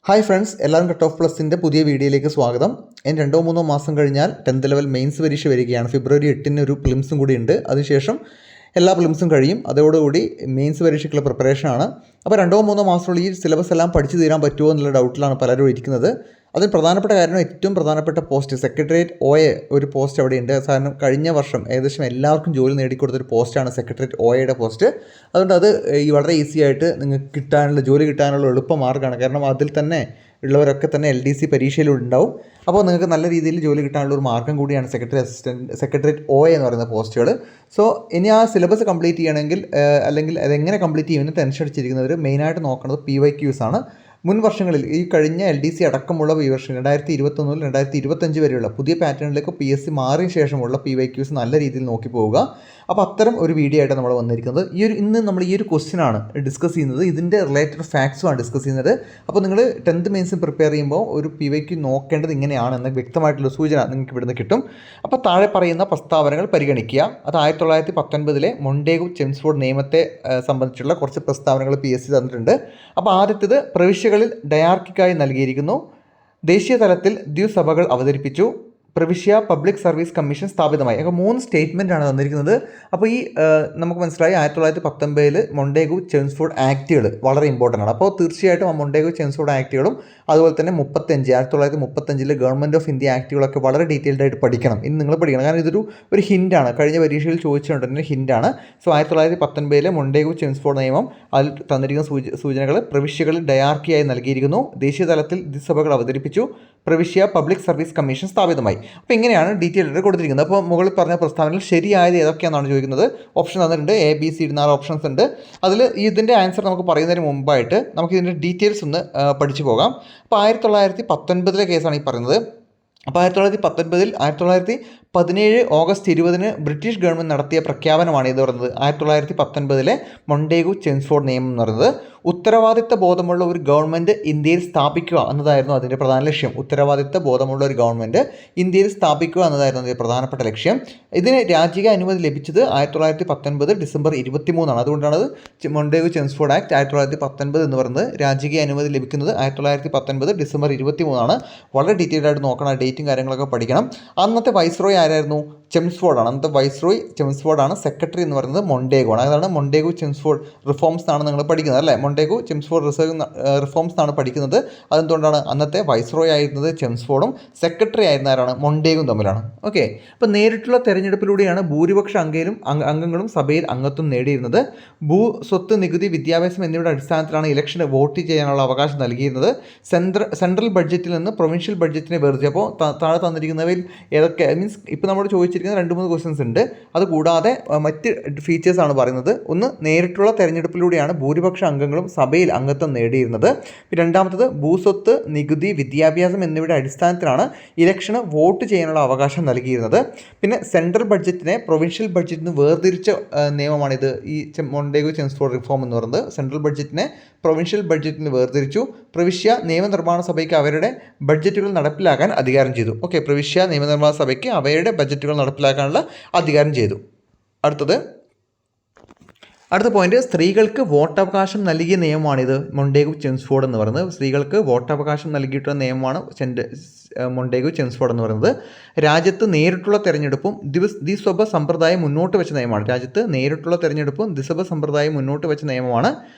Hi friends, എല്ലാവരും cut off പ്ലസിൻ്റെ പുതിയ വീഡിയോയിലേക്ക് സ്വാഗതം. ഇനി 2-3 മാസം കഴിഞ്ഞാൽ 10th ലെവൽ മെയിൻസ് പരീക്ഷ വരികയാണ്. ഫെബ്രുവരി 8 ഒരു പ്രിലിംസും കൂടി ഉണ്ട്. അതിനുശേഷം എല്ലാ പ്രിലിംസും കഴിയും. അതോടുകൂടി മെയിൻസ് പരീക്ഷയ്ക്കുള്ള പ്രിപ്പറേഷനാണ്. അപ്പോൾ 2-3 മാസമുള്ള ഈ സിലബസ് എല്ലാം പഠിച്ചു തീരാൻ പറ്റുമോ എന്നുള്ള ഡൗട്ടിലാണ് പലരും ഇരിക്കുന്നത്. അതിന് പ്രധാനപ്പെട്ട കാരണം, ഏറ്റവും പ്രധാനപ്പെട്ട പോസ്റ്റ് സെക്രട്ടേറിയറ്റ് ഒരു പോസ്റ്റ് അവിടെയുണ്ട്. കാരണം കഴിഞ്ഞ വർഷം ഏകദേശം എല്ലാവർക്കും ജോലി നേടിക്കൊടുത്തൊരു പോസ്റ്റാണ് സെക്രട്ടേറിയറ്റ് OAയുടെ പോസ്റ്റ്. അതുകൊണ്ട് അത് വളരെ ഈസി ആയിട്ട് നിങ്ങൾക്ക് ജോലി കിട്ടാനുള്ള എളുപ്പമാർഗ്ഗമാണ്. കാരണം അതിൽ തന്നെ ഉള്ളവരൊക്കെ തന്നെ LDC പരീക്ഷയിലുണ്ടാവും. അപ്പോൾ നിങ്ങൾക്ക് നല്ല രീതിയിൽ ജോലി കിട്ടാനുള്ള ഒരു മാർഗ്ഗം കൂടിയാണ് സെക്രട്ടേറിയറ്റ് OA എന്ന് പറയുന്ന പോസ്റ്റുകൾ. സോ ഇനി ആ സിലബസ് കംപ്ലീറ്റ് ചെയ്യണമെങ്കിൽ അല്ലെങ്കിൽ അതെങ്ങനെ കംപ്ലീറ്റ് ചെയ്യുമെന്ന് ടെൻഷൻ അടിച്ചിരിക്കുന്നവർ മെയിനായിട്ട് നോക്കുന്നത് PYQs ആണ്. മുൻ വർഷങ്ങളിൽ ഈ കഴിഞ്ഞ LDC അടക്കമുള്ള ഈ വർഷം 2021 മുതൽ 2025 വരെയുള്ള പുതിയ പാറ്റേണിലേക്ക് PSC മാറിയ ശേഷമുള്ള PYQs നല്ല രീതിയിൽ നോക്കി പോവുക. അപ്പോൾ അത്തരം ഒരു വീഡിയോ ആയിട്ട് നമ്മൾ വന്നിരിക്കുന്നത്. ഇന്ന് നമ്മൾ ഈ ഒരു ക്വസ്റ്റ്യനാണ് ഡിസ്കസ് ചെയ്യുന്നത്. ഇതിൻ്റെ റിലേറ്റഡ് ഫാക്ട്സുമാണ് ഡിസ്കസ് ചെയ്യുന്നത്. അപ്പോൾ നിങ്ങൾ 10th മെയിൻസ് പ്രിപ്പയർ ചെയ്യുമ്പോൾ ഒരു PYQ നോക്കേണ്ടത് ഇങ്ങനെയാണെന്ന് വ്യക്തമായിട്ടുള്ള സൂചന നിങ്ങൾക്ക് ഇവിടുന്ന് കിട്ടും. അപ്പോൾ താഴെ പറയുന്ന പ്രസ്താവനകൾ പരിഗണിക്കുക. അത് 1919 മൊണ്ടേഗു ചെംസ്ഫോർഡ് നിയമത്തെ സംബന്ധിച്ചുള്ള കുറച്ച് പ്രസ്താവനകൾ PSC തന്നിട്ടുണ്ട്. അപ്പോൾ ആദ്യത്തേത്, പ്രവിശ്യകളിൽ ഡയാർക്കിക്കായി നൽകിയിരിക്കുന്നു. ദേശീയ തലത്തിൽ ദ്വിസഭകൾ അവതരിപ്പിച്ചു. പ്രവിശ്യ പബ്ലിക് സർവീസ് കമ്മീഷൻ സ്ഥാപിതമായി. അപ്പോൾ 3 സ്റ്റേറ്റ്മെൻറ്റാണ് തന്നിരിക്കുന്നത്. അപ്പോൾ ഈ നമുക്ക് മനസ്സിലായി 1919 മൊണ്ടേഗു ചെംസ്ഫോർഡ് ആക്റ്റുകൾ വളരെ ഇമ്പോർട്ടൻ്റ് ആണ്. അപ്പോൾ തീർച്ചയായിട്ടും ആ മൊണ്ടേഗു ചെംസ്ഫോർഡ് ആക്റ്റുകളും അതുപോലെ തന്നെ 1935 ഗവൺമെൻറ് ഓഫ് ഇന്ത്യ ആക്റ്റുകളൊക്കെ വളരെ ഡീറ്റെയിൽഡ് ആയിട്ട് പഠിക്കണം. ഇനി നിങ്ങൾ പഠിക്കണം. കാരണം ഇതൊരു ഹിൻ്റാണ്. കഴിഞ്ഞ പരീക്ഷയിൽ ചോദിച്ചിട്ടുണ്ട്, ഹിൻ്റാണ്. സോ 1919 മൊണ്ടേഗു ചെംസ്ഫോർഡ് നിയമം, അതിൽ തന്നിരിക്കുന്ന സൂചനകൾ: പ്രവിശ്യകളിൽ ഡയാർക്കിയായി നൽകിയിരിക്കുന്നു. ദേശീയ തലത്തിൽ ദ്വിസഭകൾ അവതരിപ്പിച്ചു. പ്രവിശ്യ പബ്ലിക് സർവീസ് കമ്മീഷൻ സ്ഥാപിതമായി. അപ്പോൾ ഇങ്ങനെയാണ് ഡീറ്റെയിൽ ആയിട്ട് കൊടുത്തിരിക്കുന്നത്. അപ്പോൾ മുകളിൽ പറഞ്ഞ പ്രസ്താവനയിൽ ശരിയായത് ഏതൊക്കെയാണെന്നാണ് ചോദിക്കുന്നത്. ഓപ്ഷൻ തന്നിട്ടുണ്ട്, ABCD 4 ഓപ്ഷൻസ് ഉണ്ട്. അതിൽ ഇതിൻ്റെ ആൻസർ നമുക്ക് പറയുന്നതിന് മുമ്പായിട്ട് നമുക്ക് ഇതിൻ്റെ ഡീറ്റെയിൽസ് ഒന്ന് പഠിച്ചു പോകാം. അപ്പോൾ 1919 കേസാണ് ഈ പറയുന്നത്. അപ്പോൾ 1917 ഓഗസ്റ്റ് 20 ബ്രിട്ടീഷ് ഗവൺമെൻറ് നടത്തിയ പ്രഖ്യാപനമാണ് ഇത് പറയുന്നത്. 1919 മൊണ്ടേഗു ചെംസ്ഫോർഡ് നിയമം എന്ന് പറയുന്നത്. ഉത്തരവാദിത്ത ബോധമുള്ള ഒരു ഗവൺമെൻറ് ഇന്ത്യയിൽ സ്ഥാപിക്കുക എന്നതായിരുന്നു അതിൻ്റെ പ്രധാന ലക്ഷ്യം. ഉത്തരവാദിത്ത ബോധമുള്ള ഒരു ഗവൺമെൻറ് ഇന്ത്യയിൽ സ്ഥാപിക്കുക എന്നതായിരുന്നു അതിൻ്റെ പ്രധാനപ്പെട്ട ലക്ഷ്യം. ഇതിന് രാജ്യക അനുമതി ലഭിച്ചത് 1919 ഡിസംബർ 23 അതുകൊണ്ടാണ് അത് മൊണ്ടേഗു ചെംസ്ഫോർഡ് ആക്ട് 1919 എന്ന് പറയുന്നത്. രാജ്യക അനുമതി ലഭിക്കുന്നത് 1919 ഡിസംബർ 23 വളരെ ഡീറ്റെയിൽഡ് ആയിട്ട് നോക്കണം. ഡേറ്റും കാര്യങ്ങളൊക്കെ പഠിക്കണം. അന്നത്തെ വൈസ്രോയ് ആരായിരുന്നു? ചെംസ്ഫോർഡ് ആണ്. അന്നത്തെ വൈസ്രോയ് ചെംസ്ഫോർഡ് ആണ്. സെക്രട്ടറി എന്ന് പറയുന്നത് മൊണ്ടേഗു ആണ്. അതാണ് മൊണ്ടേഗു ചെംസ്ഫോർഡ് റിഫോംസ് എന്നാണ് നിങ്ങൾ പഠിക്കുന്നത്, അല്ലേ? മൊണ്ടേഗു ചെംസ്ഫോർഡ് റിഫോംസ് എന്നാണ് പഠിക്കുന്നത്. അതെന്തുകൊണ്ടാണ്? അന്നത്തെ വൈസ്രോയ് ആയിരുന്നത് ചെംസ്ഫോർഡും സെക്രട്ടറി ആയിരുന്ന ആരാണ്? മൊണ്ടേഗും തമ്മിലാണ്. ഓക്കെ. അപ്പോൾ നേരിട്ടുള്ള തെരഞ്ഞെടുപ്പിലൂടെയാണ് ഭൂരിപക്ഷ അംഗങ്ങളും സഭയിൽ അംഗത്വം നേടിയിരുന്നത്. സ്വത്ത്, നികുതി, വിദ്യാഭ്യാസം എന്നിവയുടെ അടിസ്ഥാനത്തിലാണ് ഇലക്ഷന് വോട്ട് ചെയ്യാനുള്ള അവകാശം നൽകിയിരുന്നത്. സെൻട്രൽ ബഡ്ജറ്റിൽ നിന്ന് പ്രൊവിൻഷ്യൽ ബഡ്ജറ്റിനെ വേർതിരിച്ചു. അപ്പോൾ താഴെ തന്നിരിക്കുന്നവയിൽ ഏതൊക്കെ മീൻസ് ഇപ്പോൾ നമ്മൾ ചോദിച്ചിരിക്കുന്ന 2-3 ക്വസ്റ്റ്യൻസ് ഉണ്ട്. അതുകൂടാതെ മറ്റ് ഫീച്ചേഴ്സാണ് പറയുന്നത്. ഒന്ന്, നേരിട്ടുള്ള തെരഞ്ഞെടുപ്പിലൂടെയാണ് ഭൂരിപക്ഷ അംഗങ്ങളും സഭയിൽ അംഗത്വം നേടിയിരുന്നത്. രണ്ടാമത്തത്, ഭൂസ്വത്ത്, നികുതി, വിദ്യാഭ്യാസം എന്നിവയുടെ അടിസ്ഥാനത്തിലാണ് ഇലക്ഷന് വോട്ട് ചെയ്യാനുള്ള അവകാശം നൽകിയിരുന്നത്. പിന്നെ സെൻട്രൽ ബഡ്ജറ്റിനെ പ്രൊവിൻഷ്യൽ ബഡ്ജറ്റിൽ നിന്ന് വേർതിരിച്ച നിയമമാണിത്, ഈ മൊണ്ടേഗു ചെംസ്ഫോർഡ് റിഫോം എന്ന് പറയുന്നത്. സെൻട്രൽ ബഡ്ജറ്റിനെ പ്രൊവിൻഷ്യൽ ബഡ്ജറ്റിന് വേർതിരിച്ചു. പ്രവിശ്യ നിയമനിർമ്മാണ സഭയ്ക്ക് അവരുടെ ബഡ്ജറ്റുകൾ നടപ്പിലാക്കാൻ അധികാരം ചെയ്തു. ഓക്കെ, പ്രവിശ്യ നിയമനിർമ്മാണ സഭയ്ക്ക് അവയുടെ ബഡ്ജറ്റുകൾ നടപ്പിലാക്കാനുള്ള അധികാരം ചെയ്തു. അടുത്ത പോയിന്റ്, സ്ത്രീകൾക്ക് വോട്ടവകാശം നൽകിയ നിയമമാണിത്, മൊണ്ടേഗു ചെംസ്ഫോർഡ് എന്ന് പറയുന്നത്. സ്ത്രീകൾക്ക് വോട്ടവകാശം നൽകിയിട്ടുള്ള നിയമമാണ് മൊണ്ടേഗു ചെംസ്ഫോർഡ് എന്ന് പറയുന്നത്. രാജ്യത്ത് നേരിട്ടുള്ള തെരഞ്ഞെടുപ്പും ദ്വിസഭ സമ്പ്രദായം മുന്നോട്ട് വെച്ച നിയമമാണ്. രാജ്യത്ത് നേരിട്ടുള്ള തെരഞ്ഞെടുപ്പും ദ്വിസഭ സമ്പ്രദായം മുന്നോട്ട് വെച്ച നിയമമാണ്.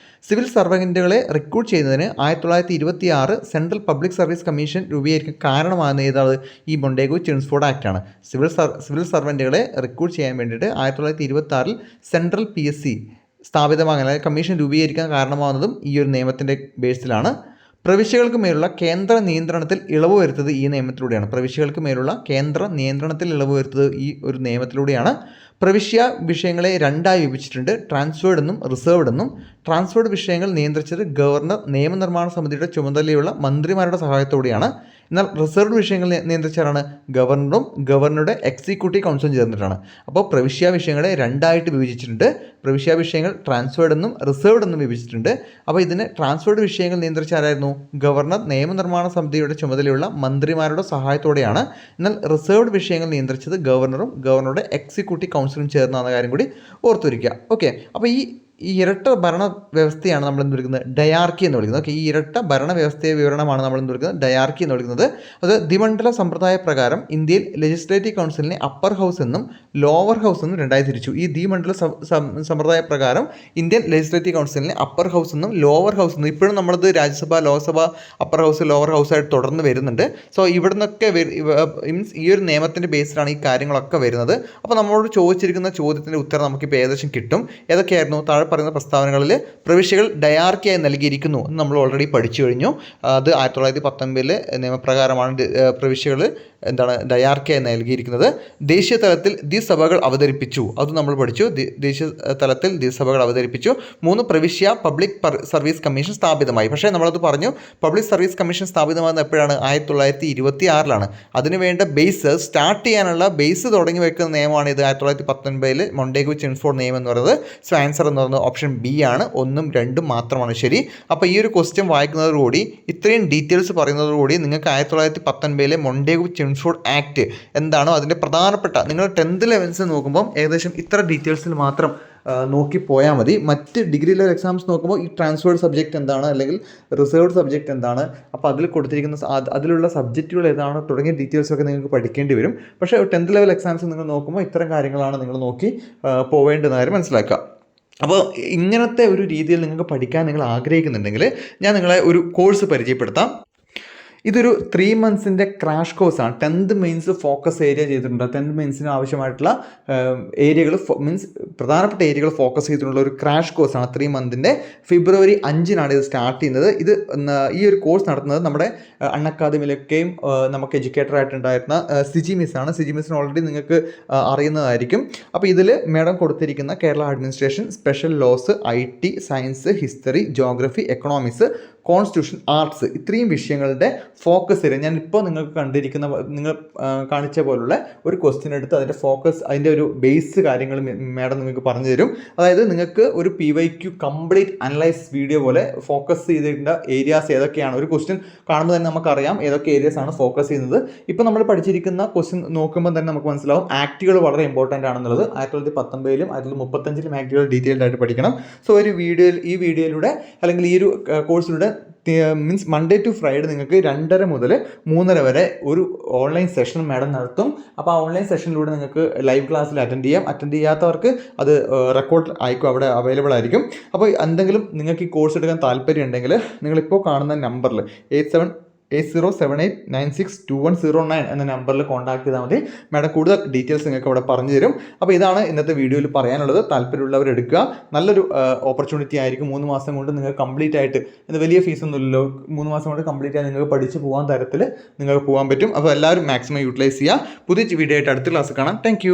സിവിൽ സർവൻറ്റുകളെ റിക്രൂട്ട് ചെയ്യുന്നതിന് 1926 സെൻട്രൽ പബ്ലിക് സർവീസ് കമ്മീഷൻ രൂപീകരിക്കാൻ കാരണമാകുന്ന ഏതാണ്? ഈ മൊണ്ടേഗു ചെംസ്ഫോർഡ് ആക്റ്റാണ്. സിവിൽ സർവൻറ്റുകളെ റിക്രൂട്ട് ചെയ്യാൻ വേണ്ടിയിട്ട് 1926 സെൻട്രൽ PSC സ്ഥാപിതമാകാൻ, അതായത് കമ്മീഷൻ രൂപീകരിക്കാൻ കാരണമാകുന്നതും ഈ ഒരു നിയമത്തിൻ്റെ ബേസിലാണ്. പ്രവിശ്യകൾക്ക് മേലുള്ള കേന്ദ്ര നിയന്ത്രണത്തിൽ ഇളവ് വരുത്തത് ഈ നിയമത്തിലൂടെയാണ്. പ്രവിശ്യകൾക്ക് മേലുള്ള കേന്ദ്ര നിയന്ത്രണത്തിൽ ഇളവ് വരുത്തത് ഈ ഒരു നിയമത്തിലൂടെയാണ്. പ്രവിശ്യ വിഷയങ്ങളെ 2ആയി വിഭജിച്ചിട്ടുണ്ട്, ട്രാൻസ്ഫേർഡ് എന്നും റിസർവ്ഡ് എന്നും. ട്രാൻസ്ഫേർഡ് വിഷയങ്ങൾ നിയന്ത്രിച്ചത് ഗവർണർ, നിയമനിർമ്മാണ സമിതിയുടെ ചുമതലയുള്ള മന്ത്രിമാരുടെ സഹായത്തോടെയാണ്. എന്നാൽ റിസർവ്ഡ് വിഷയങ്ങൾ നിയന്ത്രിച്ചാലാണ് ഗവർണറും ഗവർണറുടെ എക്സിക്യൂട്ടീവ് കൗൺസിലും ചേർന്നിട്ടാണ്. അപ്പോൾ പ്രവിശ്യ വിഷയങ്ങളെ 2ആയിട്ട് വിഭജിച്ചിട്ടുണ്ട്. പ്രവിശ്യ വിഷയങ്ങൾ ട്രാൻസ്ഫേർഡ് എന്നും റിസർവ്ഡ് എന്നും വിഭജിച്ചിട്ടുണ്ട്. അപ്പോൾ ഇതിന് ട്രാൻസ്ഫേർഡ് വിഷയങ്ങൾ നിയന്ത്രിച്ച ആരായിരുന്നു? ഗവർണർ, നിയമനിർമ്മാണ സമിതിയുടെ ചുമതലയുള്ള മന്ത്രിമാരുടെ സഹായത്തോടെയാണ്. എന്നാൽ റിസർവ്ഡ് വിഷയങ്ങൾ നിയന്ത്രിച്ചത് ഗവർണറും ഗവർണറുടെ എക്സിക്യൂട്ടീവ് കൗൺസിലും ചേർന്ന കാര്യം കൂടി ഓർത്തുവരിക്കുക. ഓക്കെ. അപ്പോൾ ഈ ഈ ഇരട്ട ഭരണ വ്യവസ്ഥയാണ് നമ്മൾ എന്ത് വിളിക്കുന്നത് ഡയാർക്കി എന്ന് വിളിക്കുന്നത്. ഓക്കെ, ഈ ഇരട്ട ഭരണ വ്യവസ്ഥയെ വിവരണമാണ് നമ്മൾ എന്ത് വിളിക്കുന്നത് ഡയാർക്കി എന്ന് വിളിക്കുന്നത്. അത് ദ്വിമണ്ഡല സമ്പ്രദായ പ്രകാരം ഇന്ത്യയിൽ ലെജിസ്ലേറ്റീവ് കൗൺസിലിനെ അപ്പർ ഹൗസ് എന്നും ലോവർ ഹൗസ് എന്നും രണ്ടായി തിരിച്ചു. ഈ ദ്വിമണ്ഡല സമ്പ്രദായ പ്രകാരം ഇന്ത്യൻ ലെജിസ്ലേറ്റീവ് കൗൺസിലിനെ അപ്പർ ഹൗസ് എന്നും ലോവർ ഹൗസ് എന്നും ഇപ്പോഴും നമ്മളത് Rajya Sabha Lok Sabha upper house lower house ആയിട്ട് തുടർന്ന് വരുന്നുണ്ട്. സോ ഇവിടെ നിന്നൊക്കെ മീൻസ് ഈ ഒരു നിയമത്തിൻ്റെ ബേസിലാണ് ഈ കാര്യങ്ങളൊക്കെ വരുന്നത്. അപ്പോൾ നമ്മളോട് ചോദിച്ചിരിക്കുന്ന ചോദ്യത്തിൻ്റെ ഉത്തരം നമുക്കിപ്പോൾ ഏകദേശം കിട്ടും. ഏതൊക്കെയായിരുന്നു താഴെ പറയുന്ന പ്രസ്താവനകളിൽ പ്രവിശ്യകൾ ഡയാർക്കിയായി നൽകിയിരിക്കുന്നു എന്ന് നമ്മൾ ഓൾറെഡി പഠിച്ചു കഴിഞ്ഞു. അത് 1919 നിയമപ്രകാരമാണ് പ്രവിശ്യകൾ എന്താണ് ഡയാർക്കിയായി നൽകിയിരിക്കുന്നത്. ദേശീയ തലത്തിൽ ദ്വിസഭകൾ അവതരിപ്പിച്ചു, അത് നമ്മൾ പഠിച്ചു. ദേശീയ തലത്തിൽ ദ്വിസഭകൾ അവതരിപ്പിച്ചു. 3 പ്രവിശ്യ പബ്ലിക് സർവീസ് കമ്മീഷൻ സ്ഥാപിതമായി. പക്ഷേ നമ്മളത് പറഞ്ഞു, പബ്ലിക് സർവീസ് കമ്മീഷൻ സ്ഥാപിതമാകുന്നത് എപ്പോഴാണ്? 1926 അതിനുവേണ്ട ബേസ് സ്റ്റാർട്ട് ചെയ്യാനുള്ള ബേസ് തുടങ്ങി വെക്കുന്ന നിയമമാണ് ഇത്. 1919 മൊണ്ടേഗു ചെംസ്ഫോർഡ് നിയമം എന്ന് പറയുന്നത്. സോ ആൻസർ എന്ന് പറയുന്നത് ഓപ്ഷൻ ബി ആണ്. 1ഉം 2ഉം മാത്രമാണ് ശരി. അപ്പോൾ ഈ ഒരു ക്വസ്റ്റ്യൻ വായിക്കുന്നതോടുകൂടി ഇത്രയും ഡീറ്റെയിൽസ് പറയുന്നതോടുകൂടി നിങ്ങൾക്ക് 1919 മൊണ്ടേഗു ചെംസ്ഫോർഡ് ആക്ട് എന്താണോ അതിൻ്റെ പ്രധാനപ്പെട്ട നിങ്ങൾ 10th ലെവൽസ് നോക്കുമ്പോൾ ഏകദേശം ഇത്ര ഡീറ്റെയിൽസിൽ മാത്രം നോക്കി പോയാൽ മതി. മറ്റ് ഡിഗ്രി ലെവൽ എക്സാംസ് നോക്കുമ്പോൾ ഈ ട്രാൻസ്ഫേർഡ് സബ്ജക്റ്റ് എന്താണ് അല്ലെങ്കിൽ റിസർവ്ഡ് സബ്ജക്റ്റ് എന്താണ്, അപ്പോൾ അതിൽ കൊടുത്തിരിക്കുന്ന അതിലുള്ള സബ്ജക്റ്റുകൾ ഏതാണ് തുടങ്ങിയ ഡീറ്റെയിൽസൊക്കെ നിങ്ങൾക്ക് പഠിക്കേണ്ടി വരും. പക്ഷേ 10th ലെവൽ എക്സാംസ് നിങ്ങൾ നോക്കുമ്പോൾ ഇത്തരം കാര്യങ്ങളാണ് നിങ്ങൾ നോക്കി പോവേണ്ടുന്ന കാര്യം മനസ്സിലാക്കുക. അപ്പോൾ ഇങ്ങനത്തെ ഒരു രീതിയിൽ നിങ്ങൾക്ക് പഠിക്കാൻ നിങ്ങൾ ആഗ്രഹിക്കുന്നുണ്ടെങ്കിൽ ഞാൻ നിങ്ങളെ ഒരു കോഴ്സ് പരിചയപ്പെടുത്താം. ഇതൊരു 3 months ക്രാഷ് കോഴ്സാണ്. 10th മെയിൻസ് ഫോക്കസ് ഏരിയ ചെയ്തിട്ടുണ്ട്. 10th മെയിൻസിന് ആവശ്യമായിട്ടുള്ള ഏരിയകൾ മീൻസ് പ്രധാനപ്പെട്ട ഏരിയകൾ ഫോക്കസ് ചെയ്തിട്ടുള്ള ഒരു ക്രാഷ് കോഴ്സാണ്. 3 month February 5 ഇത് സ്റ്റാർട്ട് ചെയ്യുന്നത്. ഇത് ഈ ഒരു കോഴ്സ് നടത്തുന്നത് നമ്മുടെ അൺഅക്കാദമിയിലൊക്കെയും നമുക്ക് എഡ്യൂക്കേറ്ററായിട്ടുണ്ടായിരുന്ന സിജി മിസ്സാണ്. സിജി മിസ്സിന് ഓൾറെഡി നിങ്ങൾക്ക് അറിയുന്നതായിരിക്കും. അപ്പോൾ ഇതിൽ മാഡം കൊടുത്തിരിക്കുന്ന Kerala administration, special laws, IT, science, history, geography, economics, constitution, arts ഇത്രയും വിഷയങ്ങളുടെ ഫോക്കസ് ഏരിയ ഞാനിപ്പോൾ നിങ്ങൾക്ക് നിങ്ങൾ കാണിച്ച പോലുള്ള ഒരു ക്വസ്റ്റ്യൻ എടുത്ത് അതിൻ്റെ ഫോക്കസ് അതിൻ്റെ ഒരു ബേസ് കാര്യങ്ങൾ മാഡം നിങ്ങൾക്ക് പറഞ്ഞു തരും. അതായത് നിങ്ങൾക്ക് ഒരു PYQ കംപ്ലീറ്റ് അനലൈസ് വീഡിയോ പോലെ ഫോക്കസ് ചെയ്തിട്ടുള്ള ഏരിയാസ് ഏതൊക്കെയാണ്. ഒരു ക്വസ്റ്റ്യൻ കാണുമ്പോൾ തന്നെ നമുക്കറിയാം ഏതൊക്കെ ഏരിയാസ് ആണ് ഫോക്കസ് ചെയ്യുന്നത്. ഇപ്പോൾ നമ്മൾ പഠിച്ചിരിക്കുന്ന ക്വസ്റ്റ്യൻ നോക്കുമ്പോൾ തന്നെ നമുക്ക് മനസ്സിലാവും ആക്റ്റുകൾ വളരെ ഇമ്പോർട്ടൻ്റ് ആണെന്നുള്ളത്. 1919 1935 ആക്റ്റുകൾ ഡീറ്റെയിൽഡ് ആയിട്ട് പഠിക്കണം. സോ ഈ വീഡിയോയിലൂടെ അല്ലെങ്കിൽ ഈ ഒരു കോഴ്സിലൂടെ മീൻസ് മൺഡേ ടു ഫ്രൈഡേ നിങ്ങൾക്ക് 2:30 മുതൽ 3:30 വരെ ഒരു ഓൺലൈൻ സെഷൻ മാഡം നടത്തും. അപ്പോൾ ആ ഓൺലൈൻ സെഷനിലൂടെ നിങ്ങൾക്ക് ലൈവ് ക്ലാസ്സിൽ അറ്റൻഡ് ചെയ്യാം. അറ്റൻഡ് ചെയ്യാത്തവർക്ക് അത് റെക്കോർഡ് ആയിരിക്കും അവിടെ അവൈലബിൾ ആയിരിക്കും. അപ്പോൾ എന്തെങ്കിലും നിങ്ങൾക്ക് ഈ കോഴ്സ് എടുക്കാൻ താല്പര്യം ഉണ്ടെങ്കിൽ നിങ്ങളിപ്പോൾ കാണുന്ന നമ്പറിൽ 8078962109 എന്ന നമ്പറിൽ കോൺടാക്ട് ചെയ്താൽ മതി. മാഡം കൂടുതൽ ഡീറ്റെയിൽസ് നിങ്ങൾക്ക് അവിടെ പറഞ്ഞു തരും. അപ്പോൾ ഇതാണ് ഇന്നത്തെ വീഡിയോയിൽ പറയാനുള്ളത്. താല്പര്യമുള്ളവർ എടുക്കുക. നല്ലൊരു ഓപ്പർച്യൂണിറ്റി ആയിരിക്കും. 3 മാസം കൊണ്ട് നിങ്ങൾക്ക് കംപ്ലീറ്റ് ആയിട്ട് ഇത് വലിയ ഫീസൊന്നുമില്ലല്ലോ. 3 മാസം കൊണ്ട് കംപ്ലീറ്റ് ആയി നിങ്ങൾക്ക് പഠിച്ച് പോകാൻ തരത്തിൽ നിങ്ങൾക്ക് പോകാൻ പറ്റും. അപ്പോൾ എല്ലാവരും മാക്സിമം യൂട്ടിലൈസ് ചെയ്യുക. പുതിയ വീഡിയോ ആയിട്ട് അടുത്ത ക്ലാസ് കാണാം. താങ്ക്